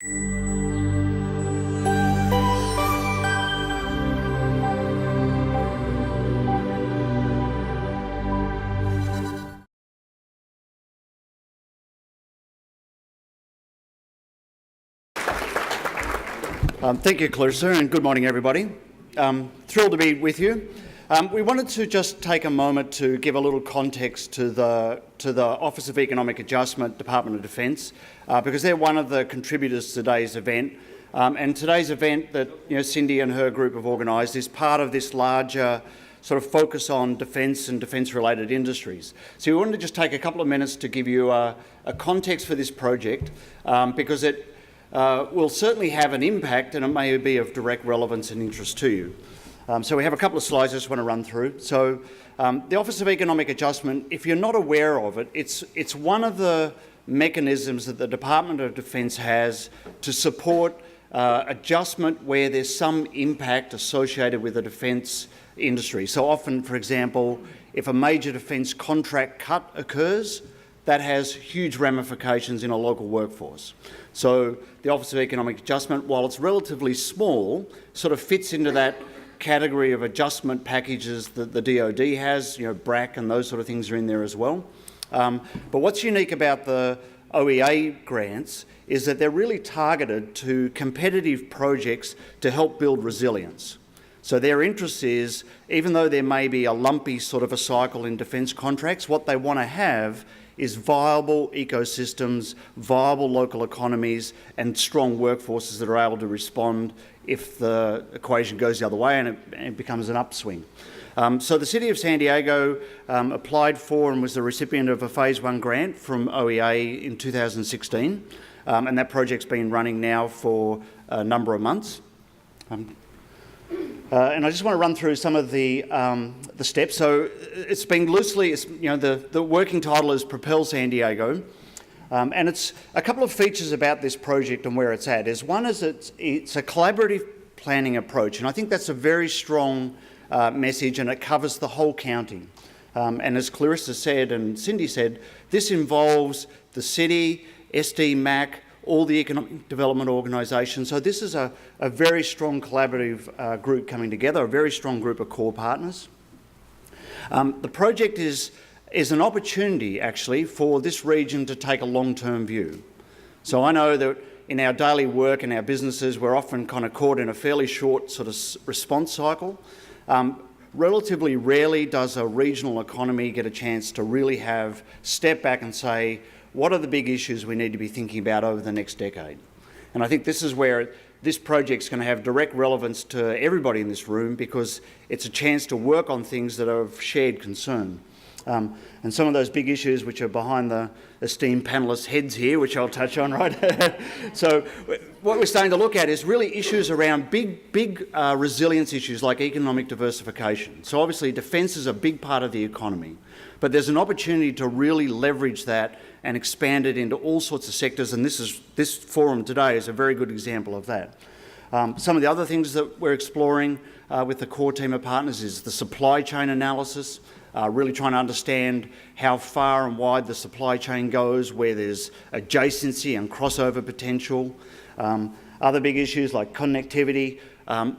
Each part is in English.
Thank you, Clarissa, and good morning, everybody. Thrilled to be with you. We wanted to just take a moment to give a little context to the Office of Economic Adjustment, Department of Defence, because they're one of the contributors to today's event. And today's event that Cindy and her group have organised is part of this larger sort of focus on defence and defence-related industries. So we wanted to just take a couple of minutes to give you a context for this project, because it will certainly have an impact and it may be of direct relevance and interest to you. So we have a couple of slides I just want to run through. So the Office of Economic Adjustment, if you're not aware of it, it's one of the mechanisms that the Department of Defence has to support adjustment where there's some impact associated with the defence industry. So often, for example, if a major defence contract cut occurs, that has huge ramifications in a local workforce. So the Office of Economic Adjustment, while it's relatively small, sort of fits into that category of adjustment packages that the DoD has, BRAC and those sort of things are in there as well. But what's unique about the OEA grants is that they're really targeted to competitive projects to help build resilience. So their interest is, even though there may be a lumpy sort of a cycle in defence contracts, what they want to have is viable ecosystems, viable local economies and strong workforces that are able to respond if the equation goes the other way and it becomes an upswing. So the City of San Diego applied for and was the recipient of a Phase 1 grant from OEA in 2016, and that project's been running now for a number of months. And I just want to run through some of the steps. So it's been loosely, the working title is Propelled San Diego, and it's a couple of features about this project and where it's at. One is it's a collaborative planning approach, and I think that's a very strong message, and it covers the whole county. And as Clarissa said and Cindy said, this involves the city, SDMAC, all the economic development organisations. So this is a very strong collaborative group coming together, a very strong group of core partners. The project is an opportunity, actually, for this region to take a long-term view. So I know that in our daily work and our businesses, we're often kind of caught in a fairly short sort of response cycle. Relatively rarely does a regional economy get a chance to really step back and say, what are the big issues we need to be thinking about over the next decade? And I think this is where this project's going to have direct relevance to everybody in this room, because it's a chance to work on things that are of shared concern. And some of those big issues which are behind the esteemed panellists' heads here, which I'll touch on, right? So what we're starting to look at is really issues around big resilience issues like economic diversification. So obviously defence is a big part of the economy, but there's an opportunity to really leverage that and expand it into all sorts of sectors, and this forum today is a very good example of that. Some of the other things that we're exploring with the core team of partners is the supply chain analysis, really trying to understand how far and wide the supply chain goes, where there's adjacency and crossover potential. Other big issues like connectivity,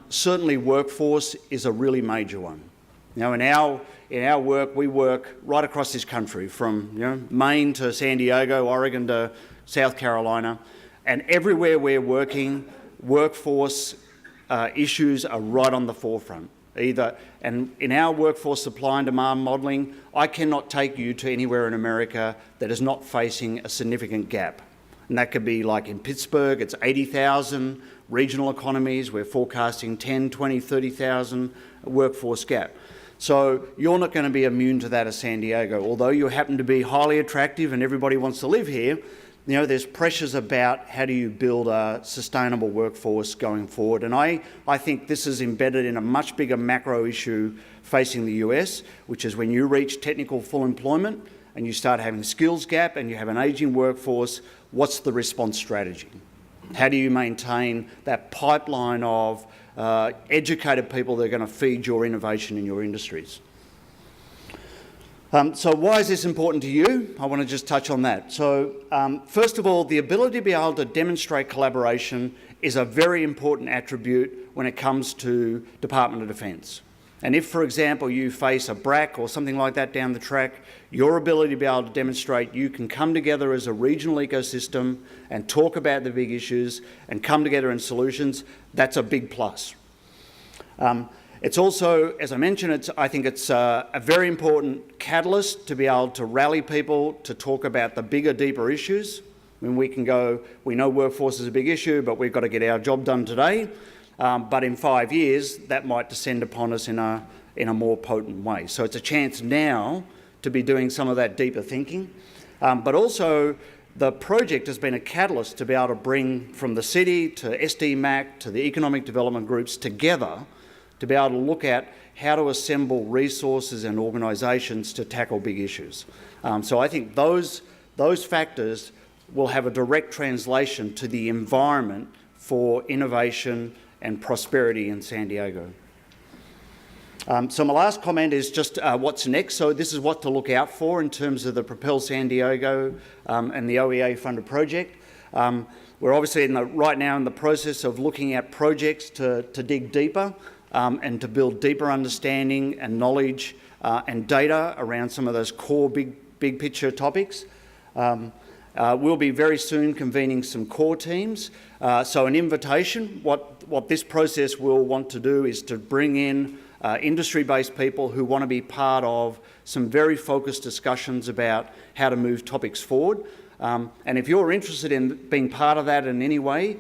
certainly workforce is a really major one. In our work, we work right across this country, from Maine to San Diego, Oregon to South Carolina, and everywhere we're working, workforce issues are right on the forefront. And in our workforce supply and demand modelling, I cannot take you to anywhere in America that is not facing a significant gap. And that could be like in Pittsburgh, it's 80,000. Regional economies, we're forecasting 10, 20, 30,000 workforce gap. So you're not going to be immune to that as San Diego. Although you happen to be highly attractive and everybody wants to live here, there's pressures about how do you build a sustainable workforce going forward. And I think this is embedded in a much bigger macro issue facing the US, which is when you reach technical full employment and you start having skills gap and you have an ageing workforce, what's the response strategy? How do you maintain that pipeline of educated people that are going to feed your innovation in your industries? So why is this important to you? I want to just touch on that. So first of all, the ability to be able to demonstrate collaboration is a very important attribute when it comes to Department of Defence. And if, for example, you face a BRAC or something like that down the track, your ability to be able to demonstrate you can come together as a regional ecosystem and talk about the big issues and come together in solutions, that's a big plus. It's also, as I mentioned, I think it's a very important catalyst to be able to rally people to talk about the bigger, deeper issues. I mean, we can go, we know workforce is a big issue, but we've got to get our job done today. But in 5 years, that might descend upon us in a more potent way. So it's a chance now to be doing some of that deeper thinking. But also, the project has been a catalyst to be able to bring from the city to SDMAC to the economic development groups together to be able to look at how to assemble resources and organisations to tackle big issues. So I think those factors will have a direct translation to the environment for innovation and prosperity in San Diego. So my last comment is just what's next. So this is what to look out for in terms of the Propel San Diego and the OEA funded project. We're obviously right now in the process of looking at projects to dig deeper and to build deeper understanding and knowledge and data around some of those core big picture topics. We'll be very soon convening some core teams. So an invitation, what this process will want to do is to bring in industry-based people who want to be part of some very focused discussions about how to move topics forward. And if you're interested in being part of that in any way,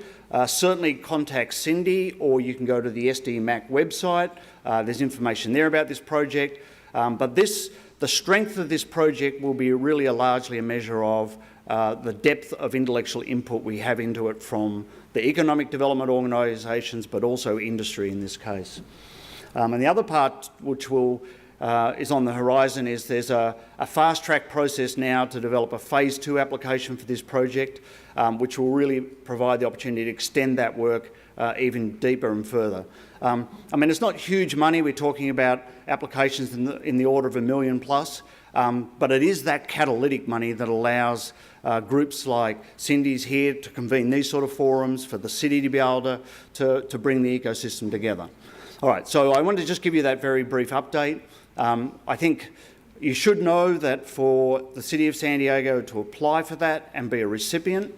certainly contact Cindy, or you can go to the SDMAC website. There's information there about this project. But the strength of this project will be really largely a measure of the depth of intellectual input we have into it from the economic development organisations, but also industry in this case. And the other part which is on the horizon is there's a fast-track process now to develop a Phase 2 application for this project, which will really provide the opportunity to extend that work even deeper and further. I mean, it's not huge money. We're talking about applications in the order of $1 million plus, but it is that catalytic money that allows groups like Cindy's here to convene these sort of forums, for the city to be able to bring the ecosystem together. All right, so I wanted to just give you that very brief update. I think you should know that for the City of San Diego to apply for that and be a recipient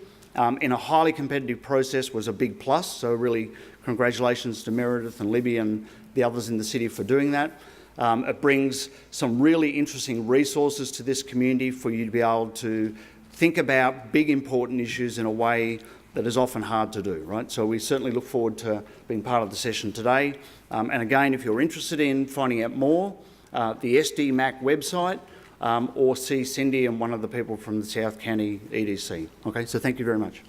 in a highly competitive process was a big plus. So really congratulations to Meredith and Libby and the others in the city for doing that. It brings some really interesting resources to this community for you to be able to think about big important issues in a way that is often hard to do, right? So we certainly look forward to being part of the session today. And again, if you're interested in finding out more, the SDMAC website, or see Cindy and one of the people from the South County EDC. Okay, so thank you very much.